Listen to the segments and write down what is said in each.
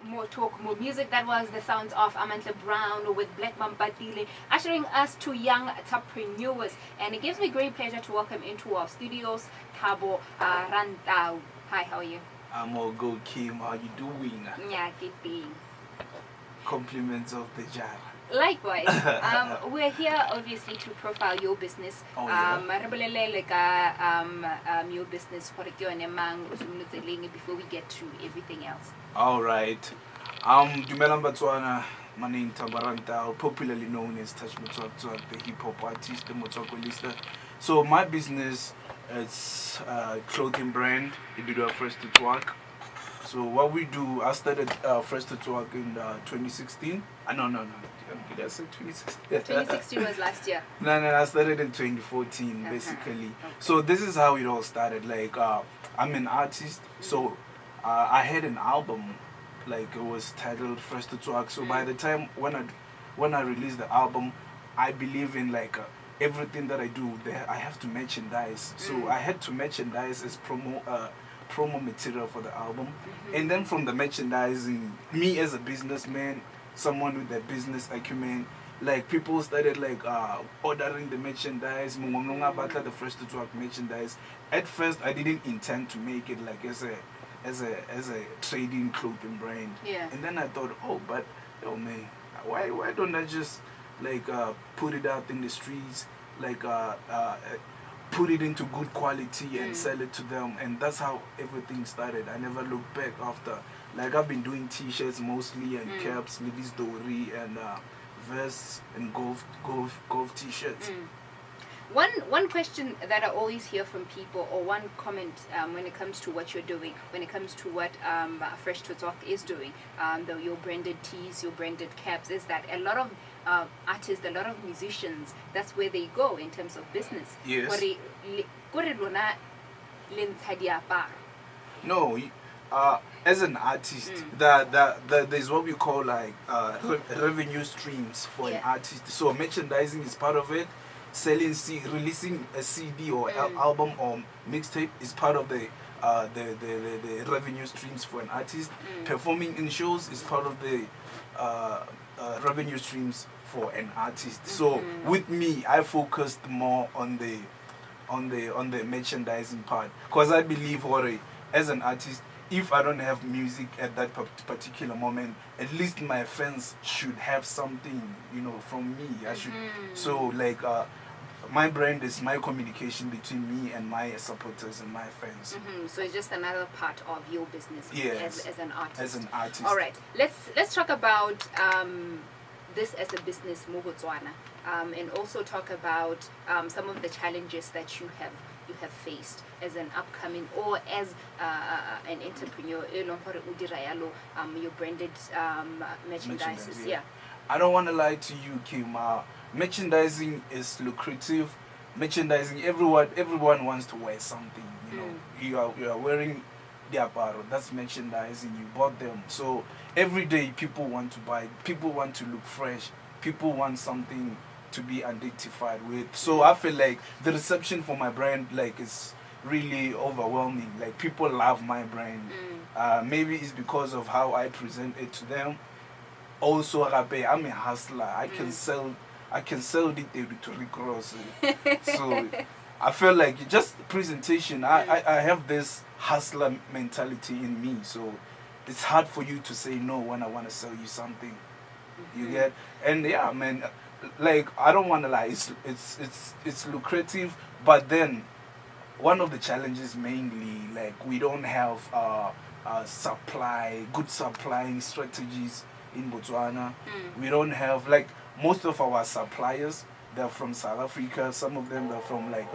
more talk, more music. That was the sounds of Amantle Brown with Black Mampatile, ushering us to young entrepreneurs. And it gives me great pleasure to welcome into our studios Thabo Rantau. Hi, how are you? I'm all good, Kim. How you doing? Yeah, good being. Compliments of the jar. Likewise. We're here obviously to profile your business. Oh, yeah. Your business before we get to everything else. All right. Dumelang Botswana. My name is Tabaranta, popularly known as Motswak Tswak, the hip hop artist, the Motswak. So my business is a clothing brand. We do our Fresh to Twak. So what we do, I started Fresh to Twak in 2016. No. Did I say 2016? 2016 was last year. No, I started in 2014, basically. Okay. So this is how it all started. Like, I'm an artist, so I had an album, like it was titled Fresh to Twak. So by the time when I released the album, I believe in like everything that I do, I have to merchandise. So I had to merchandise as promo material for the album. And then from the merchandising, me as a businessman, someone with a business acumen, like people started like ordering the merchandise, the Fresh to Twak merchandise. At first I didn't intend to make it like as a trading clothing brand. Yeah. And then I thought, man, why don't I just like put it out in the streets, like put it into good quality and sell it to them. And that's how everything started. I never looked back after. Like I've been doing t-shirts mostly and caps, ladies dory and vests and golf t-shirts. One question that I always hear from people, or one comment when it comes to what you're doing, when it comes to what Fresh to Talk is doing, your branded tees, your branded caps, is that a lot of artists, a lot of musicians, that's where they go in terms of business. Yes. No, as an artist, there's what we call like revenue streams for an artist. So merchandising is part of it. Selling, releasing a CD or album or mixtape is part of the revenue streams for an artist. Performing in shows is part of the revenue streams for an artist. So with me, I focused more on the merchandising part, because I believe, as an artist, if I don't have music at that particular moment, at least my fans should have something, from me. I should. So like, my brand is my communication between me and my supporters and my fans. So it's just another part of your business as an artist. As an artist. All right. Let's talk about this as a business, Botswana, and also talk about some of the challenges that you have faced as an upcoming or as an entrepreneur. Your branded merchandises. Yeah. I don't want to lie to you, Kim. Merchandising is lucrative. Merchandising, everyone wants to wear something. You are wearing the apparel. That's merchandising. You bought them. So every day people want to buy. People want to look fresh. People want something to be identified with. So I feel like the reception for my brand is really overwhelming. Like people love my brand. Maybe it's because of how I present it to them. Also, I'm a hustler. I can sell the territory cross. So I feel like just presentation. I have this hustler mentality in me. So it's hard for you to say no when I want to sell you something. You get? And yeah, man. Like I don't want to lie. It's lucrative, but then one of the challenges mainly, like we don't have good supplying strategies in Botswana. We don't have, like, most of our suppliers, they're from South Africa. Some of them are from like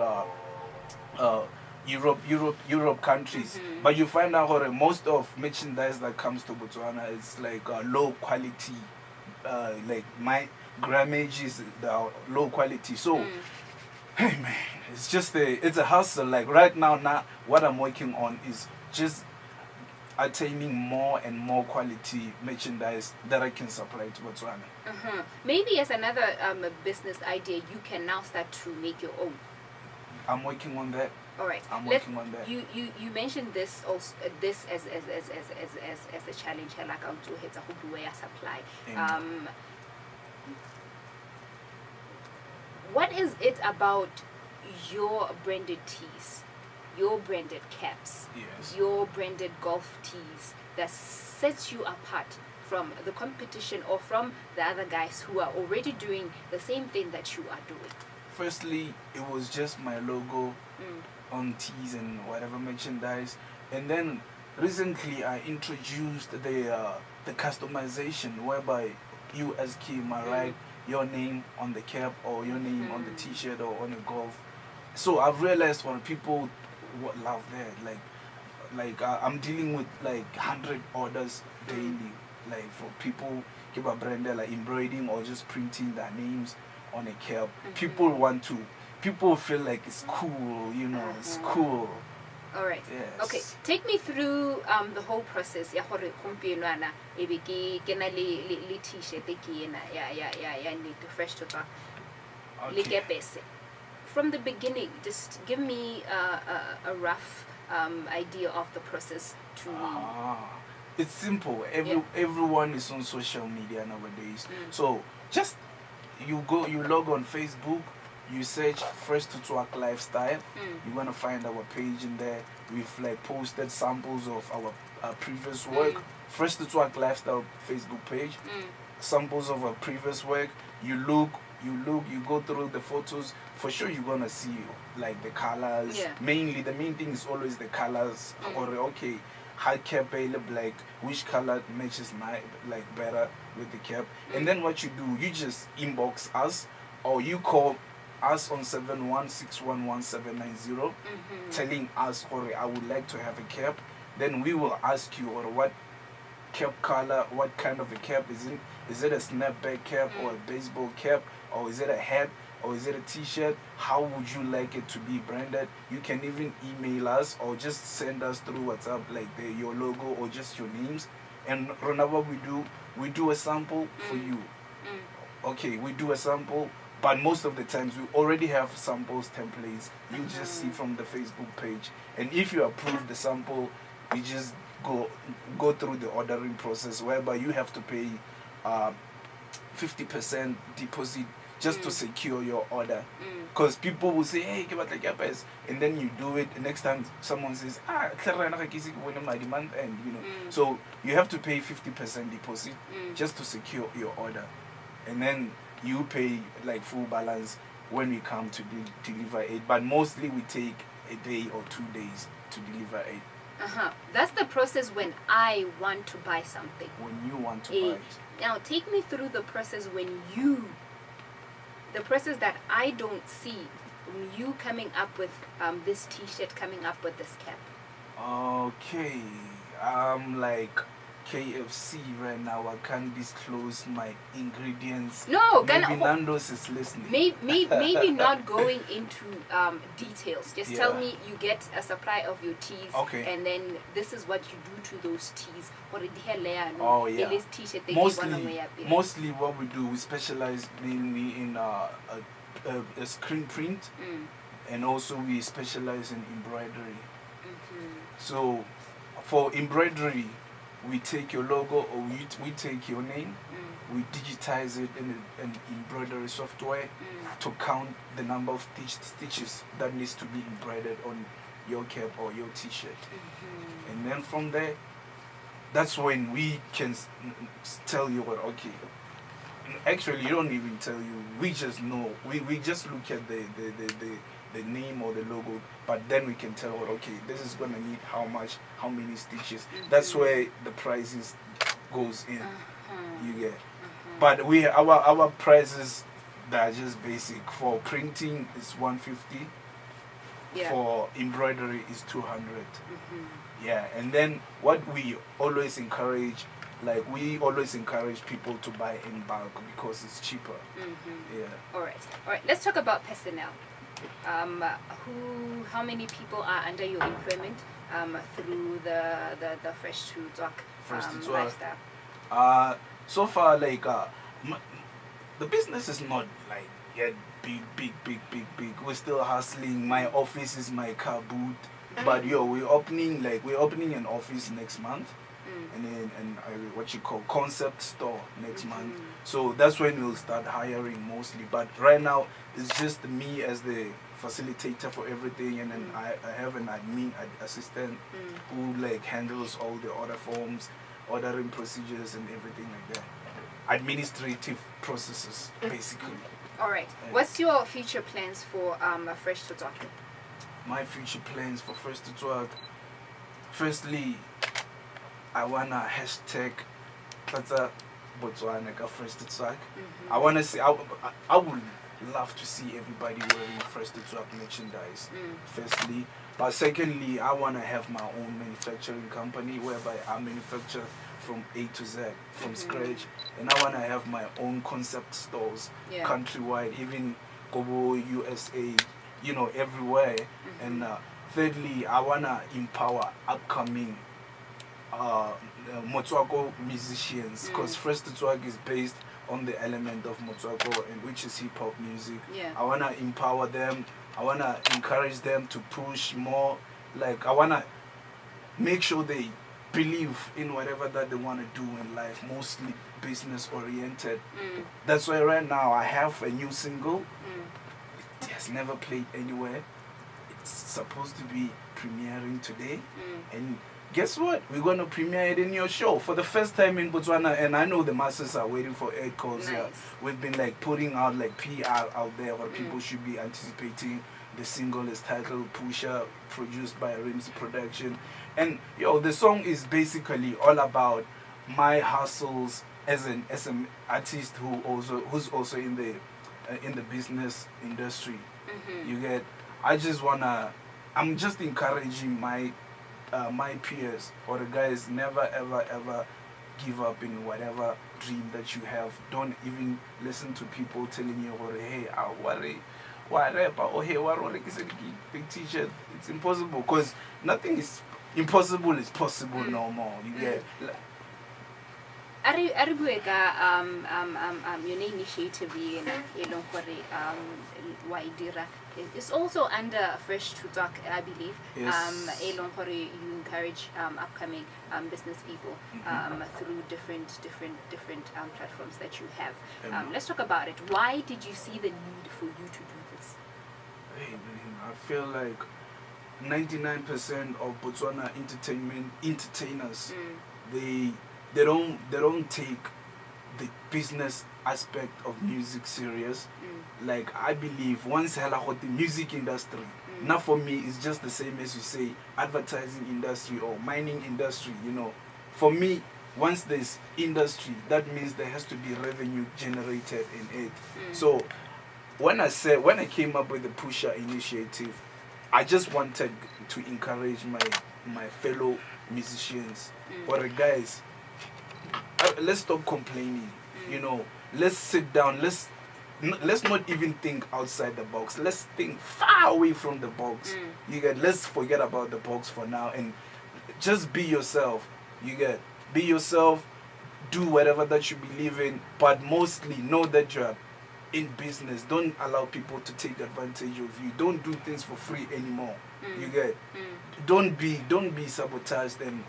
Europe countries. But you find out that most of merchandise that comes to Botswana is like low quality. Like my grammage is the low quality. So hey man, it's a hustle. Like right now what I'm working on is just attaining more and more quality merchandise that I can supply to Botswana. Maybe as another business idea, you can now start to make your own. I'm working on that. All right. I'm working on that. You mentioned this also this as a challenge here, like I'll do it a supply. What is it about your branded tees, your branded caps, Yes. your branded golf tees that sets you apart from the competition or from the other guys who are already doing the same thing that you are doing? Firstly, it was just my logo on tees and whatever merchandise, and then recently I introduced the customization whereby you as Kima write your name on the cap or your name on the t-shirt or on a golf. So I've realized when people love that, like I'm dealing with like 100 orders daily, like for people keep a brand like embroidering or just printing their names on a cap. People feel like it's cool, you know, it's cool. All right. Yes. Okay. Take me through the whole process. Ya gore gompieno ana e be ke na le t-shirt ke ena ya need to fresh to talk. Le kepese. From the beginning, just give me a rough idea of the process to. It's simple. Everyone is on social media nowadays. So just you log on Facebook. You search Fresh to Tswak Lifestyle. You're gonna find our page in there. We've like posted samples of our previous work. Fresh to Tswak Lifestyle Facebook page. Samples of our previous work. You go through the photos. For sure, you're gonna see like the colors. Yeah. Mainly, the main thing is always the colors. Or okay, high cap, like which color matches like better with the cap. And then what you do, you just inbox us or you call us on 716111790, telling us, or I would like to have a cap. Then we will ask you, or what cap color, what kind of a cap is it? Is it a snapback cap or a baseball cap, or is it a hat, or is it a t-shirt? How would you like it to be branded? You can even email us or just send us through WhatsApp like your logo or just your names. And whenever we do a sample for you. Okay, we do a sample. But most of the times we already have samples templates. You just see from the Facebook page. And if you approve the sample, you just go through the ordering process whereby you have to pay 50% deposit just to secure your order. Because people will say, hey, give us the capes. And then you do it. The next time someone says, my demand end, you know. So you have to pay 50% deposit just to secure your order. And then you pay like full balance when we come to deliver it. But mostly we take a day or 2 days to deliver it. That's the process when I want to buy something. When you want to buy it. Now take me through the process the process that I don't see, when you coming up with this t-shirt, coming up with this cap. Okay, like KFC right now. I can't disclose my ingredients. No, maybe Nando's is listening. Maybe not going into details. Just tell me you get a supply of your teas, and then this is what you do to those teas. Oh yeah. Mostly what we do, we specialize mainly in a screen print, and also we specialize in embroidery. So for embroidery, we take your logo or we take your name, we digitize it in embroidery software to count the number of stitches that needs to be embroidered on your cap or your t-shirt. And then from there, that's when we can tell you what, okay, actually you don't even tell you, we just know, we just look at the name or the logo, but then we can tell what, okay, this is gonna need how many stitches. That's where the prices goes in. You get. But our prices that are just basic. For printing is 150. For embroidery is 200. Yeah, and then what we always encourage, we always encourage people to buy in bulk because it's cheaper. Yeah. All right. Let's talk about personnel. How many people are under your employment through the Fresh to Tswak lifestyle? So far, the business is not Yeah, big. We're still hustling. My office is my car boot. But yo, we're opening an office next month. And then what you call concept store next month. So that's when we'll start hiring mostly. But right now it's just me as the facilitator for everything, and then I have an admin assistant who like handles all the order forms, ordering procedures and everything like that. Administrative processes basically. All right. What's your future plans for Fresh to Talk? My future plans for Fresh to Talk. Firstly, I wanna hashtag Botswana ka Fresh to Talk. I wanna say I would love to see everybody wearing Fresh to Talk merchandise. Firstly, but secondly, I wanna have my own manufacturing company whereby I manufacture from A to Z, from scratch, and I wanna have my own concept stores countrywide, even Kobo, USA, you know, everywhere. And thirdly, I wanna empower upcoming Motswako musicians, because Fresh to Talk is based on the element of Motswako, and which is hip hop music. I wanna empower them. I wanna encourage them to push more. Like I wanna make sure they believe in whatever that they wanna do in life, mostly business oriented. That's why right now I have a new single. It has never played anywhere. It's supposed to be premiering today, and guess what? We're going to premiere it in your show for the first time in Botswana, and I know the masses are waiting for it because we've been like putting out like PR out there where people should be anticipating. The single is titled PUSHA, produced by Rims Production, and yo, the song is basically all about my hustles as an artist who's also in the business industry. You get? I'm just encouraging my peers or the guys, never ever give up in whatever dream that you have. Don't even listen to people telling you, hey, I worry, why rapper, or hey, why big t-shirt. It's impossible, because nothing is impossible is possible no more. You get? Aribuega your initiative it's also under Fresh to Talk, I believe. You encourage upcoming business people through different platforms that you have. Let's talk about it. Why did you see the need for you to do this? Hey man, I feel like 99% of Botswana entertainers, they don't take the business aspect of music serious. Like I believe once the music industry, not for me, it's just the same as you say advertising industry or mining industry. You know, for me, once there's industry, that means there has to be revenue generated in it. So when I came up with the PUSHA initiative, I just wanted to encourage my fellow musicians or the guys. Let's stop complaining. You know, let's sit down. Let's not even think outside the box. Let's think far away from the box. You get? Let's forget about the box for now and just be yourself. You get? Be yourself. Do whatever that you believe in, but mostly know that you're in business. Don't allow people to take advantage of you. Don't do things for free anymore. You get? Don't be sabotaged, and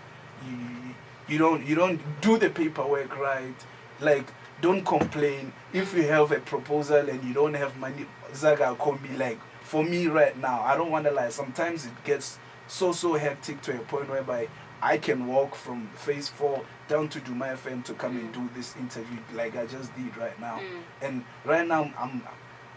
you don't do the paperwork right. Like, don't complain if you have a proposal and you don't have money. Zaga Kombi, like for me right now, I don't want to lie. Sometimes it gets so hectic to a point whereby I can walk from phase 4 down to DUMA FM to come and do this interview like I just did right now. And right now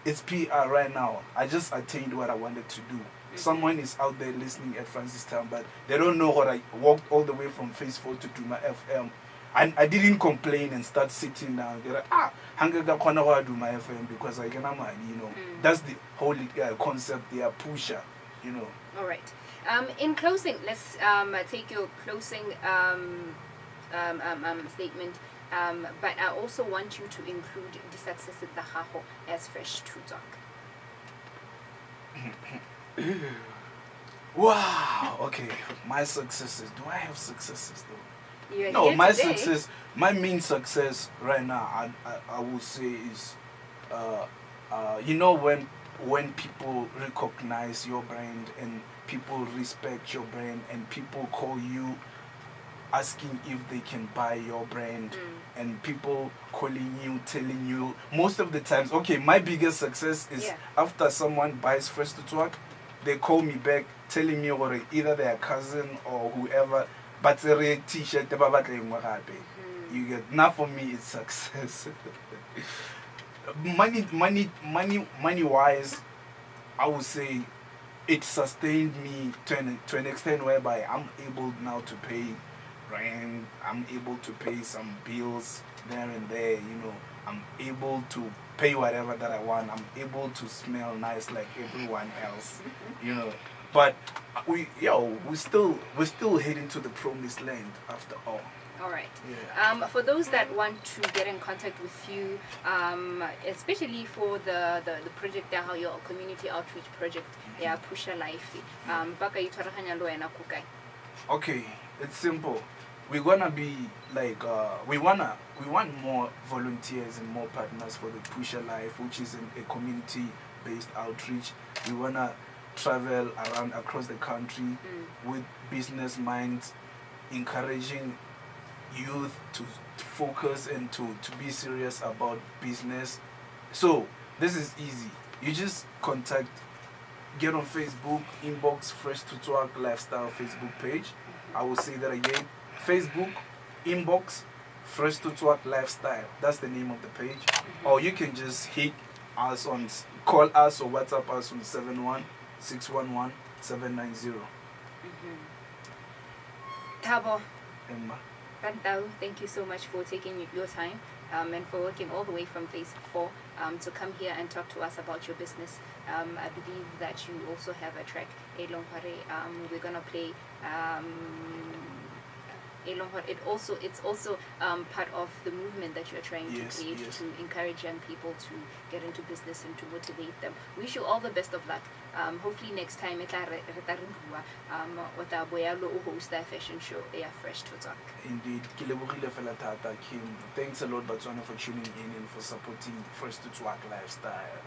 it's PR right now. I just attained what I wanted to do. Someone is out there listening at Francistown, but they don't know what I walked all the way from phase 4 to DUMA FM. I didn't complain and start sitting down. They're like, Hangaga Konawa do my FM because I can, you know. That's the whole concept there, PUSHA, you know. All right. In closing, let's take your closing statement. But I also want you to include the success of the Haho as Fresh to Talk. Wow. Okay. My successes. Do I have successes though? No, my success, my main success right now, I would say is You know, when people recognize your brand and people respect your brand and people call you asking if they can buy your brand and people calling you, telling you, most of the times, okay, my biggest success is after someone buys Fresh to Twak, they call me back telling me or either their cousin or whoever, but it's a t-shirt, you get, not for me it's success. money wise, I would say it sustained me to an extent whereby I'm able now to pay rent, I'm able to pay some bills there and there, you know, I'm able to pay whatever that I want, I'm able to smell nice like everyone else, you know. But we still heading to the promised land after all. All right. Yeah. For those that want to get in contact with you, especially for the project how your community outreach project, yeah, PUSHA Life. Okay, it's simple. We're gonna be like we want more volunteers and more partners for the PUSHA Life, which is a community-based outreach. We wanna travel around across the country with business minds, encouraging youth to focus and to be serious about business. So this is easy. You just get on Facebook, inbox Fresh to Twak Lifestyle Facebook page. I will say that again. Facebook, inbox Fresh to Twak Lifestyle. That's the name of the page. Or you can just call us or WhatsApp us on 71-611-790. Tabo. Emma. Rantau, thank you so much for taking your time and for working all the way from Phase 4 to come here and talk to us about your business. I believe that you also have a track, we're going to play it's also part of the movement that you're trying to create to encourage young people to get into business and to motivate them. Wish you all the best of luck. Hopefully next time host a fashion show Fresh to Twak. Indeed. Kim. Thanks a lot, Botswana, for tuning in and for supporting Fresh to Twak Lifestyle.